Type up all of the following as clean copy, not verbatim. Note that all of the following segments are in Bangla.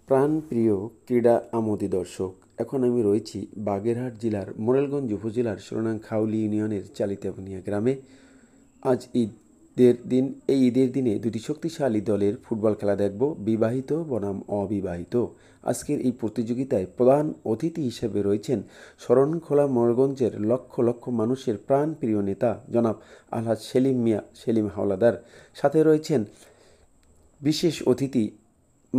প্রাণপ্রিয় ক্রীড়া আমোদী দর্শক, এখন আমি রয়েছি বাগেরহাট জেলার মোরেলগঞ্জ উপজেলার শিরোনাং খাউলি ইউনিয়নের চালিতাবনিয়া গ্রামে। আজ ঈদের দিন। এই ঈদের দিনে দুটি শক্তিশালী দলের ফুটবল খেলা দেখব, বিবাহিত বনাম অবিবাহিত। আজকের এই প্রতিযোগিতায় প্রধান অতিথি হিসেবে রয়েছেন শরণখোলা মোরেলগঞ্জের লক্ষ লক্ষ মানুষের প্রাণপ্রিয় নেতা জনাব আলহাজ সেলিম মিয়া সেলিম হাওলাদার। সাথে রয়েছেন বিশেষ অতিথি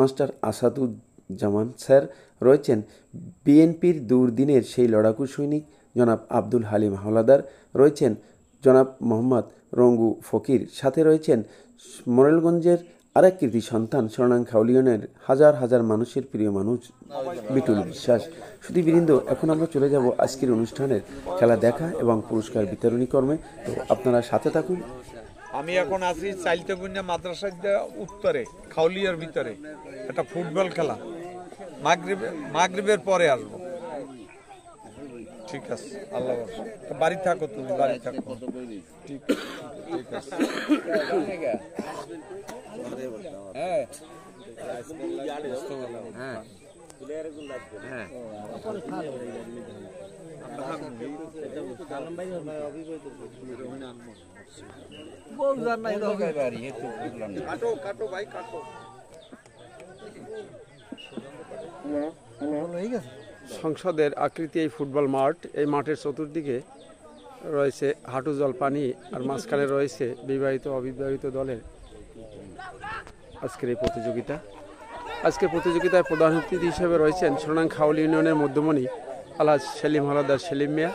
মাস্টার আসাদুজ্জামান স্যার, রয়েছেন বিএনপির দুর্দিনের সেই লড়াকু সৈনিক জনাব আব্দুল হালিম হাওলাদার, রয়েছেন জনাব মোহাম্মদ রঙ্গু ফকির, সাথে রয়েছেন মোরেলগঞ্জের আরেক কৃতি সন্তান শিরোনাং খাউলি ইউনিয়নের হাজার হাজার মানুষের প্রিয় মানুষ বিটুল বিশ্বাস। সুধীবৃন্দ, এখন আমরা চলে যাব আজকের অনুষ্ঠানের খেলা দেখা এবং পুরস্কার বিতরণী কর্মে। তো আপনারা সাথে থাকুন। আমি এখন আছি চাইলতেবুনিয়া মাদ্রাসার উত্তরে খাউলিয়ার ভিতরে একটা ফুটবল খেলা, মাগরিবের পরে আসবো। ঠিক আছে, আল্লাহ বাড়ি থাকো, তুমি বাড়ি থাকো। ঠিক আছে। সংসদের আকৃতি এই ফুটবল মাঠ। এই মাঠের চতুর্দিকে রয়েছে হাঁটু জল পানি, আর মাঝখানে রয়েছে বিবাহিত অবিবাহিত দলের আজকের এই প্রতিযোগিতা। আজকের প্রতিযোগিতায় প্রধান অতিথি হিসেবে রয়েছেন শিরোনাং খাউলি ইউনিয়নের মধ্যমণি আলহাজ সেলিম হাওলাদার সেলিম মিয়া।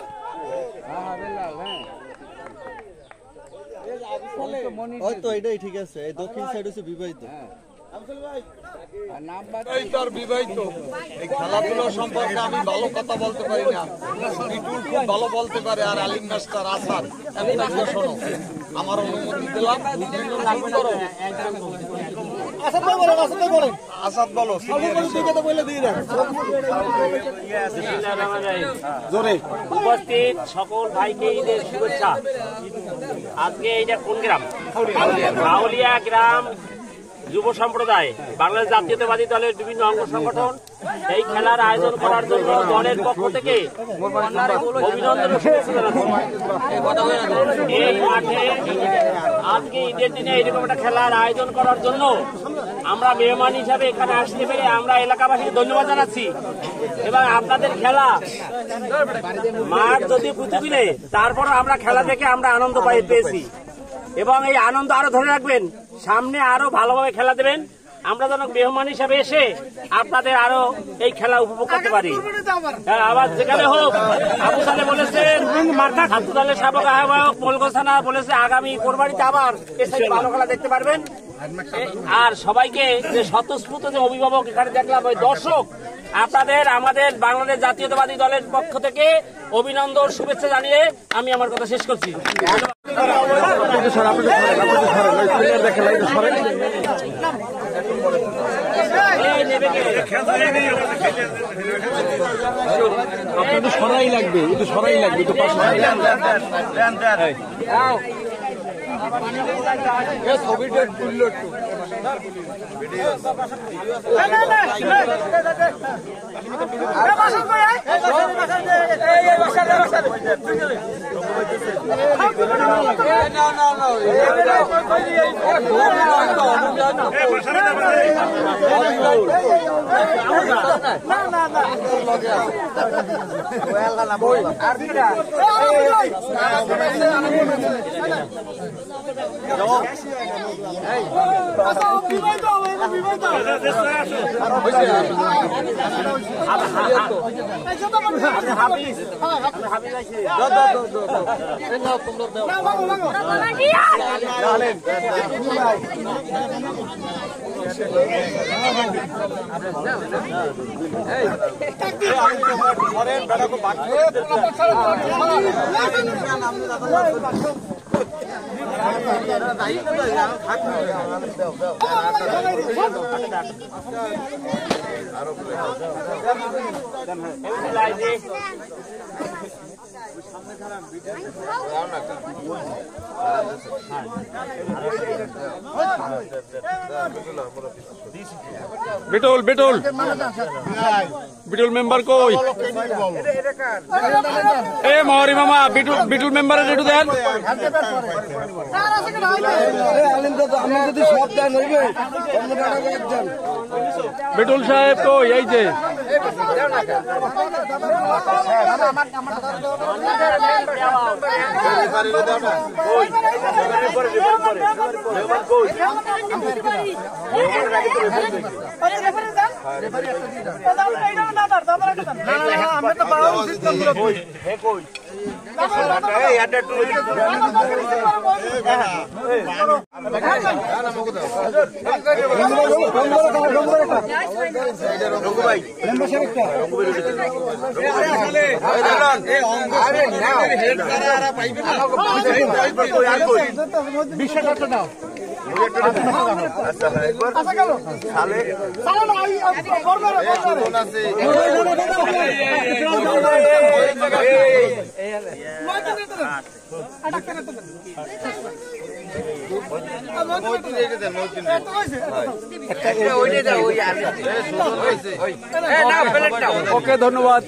ঠিক আছে, দক্ষিণ সাইড হচ্ছে বিবাহিত। খেলাধুলা সম্পর্কে আমি ভালো কথা বলতে পারি না, বিটুল খুব ভালো বলতে পারে, আর আলিম মাস্টার আসাদ। শোনো, আমার অনুমতি দিলাম। আসাদ বলো, উপস্থিত সকল ভাইকে ঈদের শুভেচ্ছা। আজকে এইটা কোন গ্রাম? খাউলিয়া গ্রাম যুব সম্প্রদায় বাংলাদেশ জাতীয়তাবাদী দলের বিভিন্ন অঙ্গ সংগঠন এই খেলার আয়োজন করার জন্য দলের পক্ষ থেকে অভিনন্দন ও শুভেচ্ছা জানাচ্ছি। এই মাঠে আজকে ঈদের দিনে এরকম একটা খেলার আয়োজন করার জন্য আমরা মেহমান হিসাবে এখানে আসতে পেরে আমরা এলাকাবাসীকে ধন্যবাদ জানাচ্ছি। এবং আপনাদের খেলা মাঠ যদি প্রতিদিনে, তারপরও আমরা খেলা থেকে আমরা আনন্দ পেয়েছি এবং এই আনন্দ আরো ধরে রাখবেন। সামনে আরো ভালোভাবে খেলা দেবেন, আমরা যেন মেহমান হিসাবে এসে আপনাদের আরো এই খেলা উপভোগ করতে পারি। আবার যেখানে হোক, আবু সালে বলেছেন, ছাত্র দলের সাবেক আহ্বায়ক মোলগঞ্জ থানা বলেছে আগামী কোরবানিতে আবার এসে ভালো খেলা দেখতে পারবেন। আর সবাইকে যে স্বতঃস্ফূর্ত যে অভিভাবক এখানে দেখলাম, ওই দর্শক, আপনাদের আমাদের বাংলাদেশ জাতীয়তাবাদী দলের পক্ষ থেকে অভিনন্দন শুভেচ্ছা জানিয়ে আমি আমার কথা শেষ করছি। সরাই লাগবে, একটু সরাই লাগবে, একটু ছবিটা তুললো একটু। বিটুল বিটুল বিটুল মেম্বার কই এ মহরি মামা বিটুল বিটুল মেম্বারের একটু দেন বিটুল সাহেব কই এই যে ওকে ধন্যবাদ।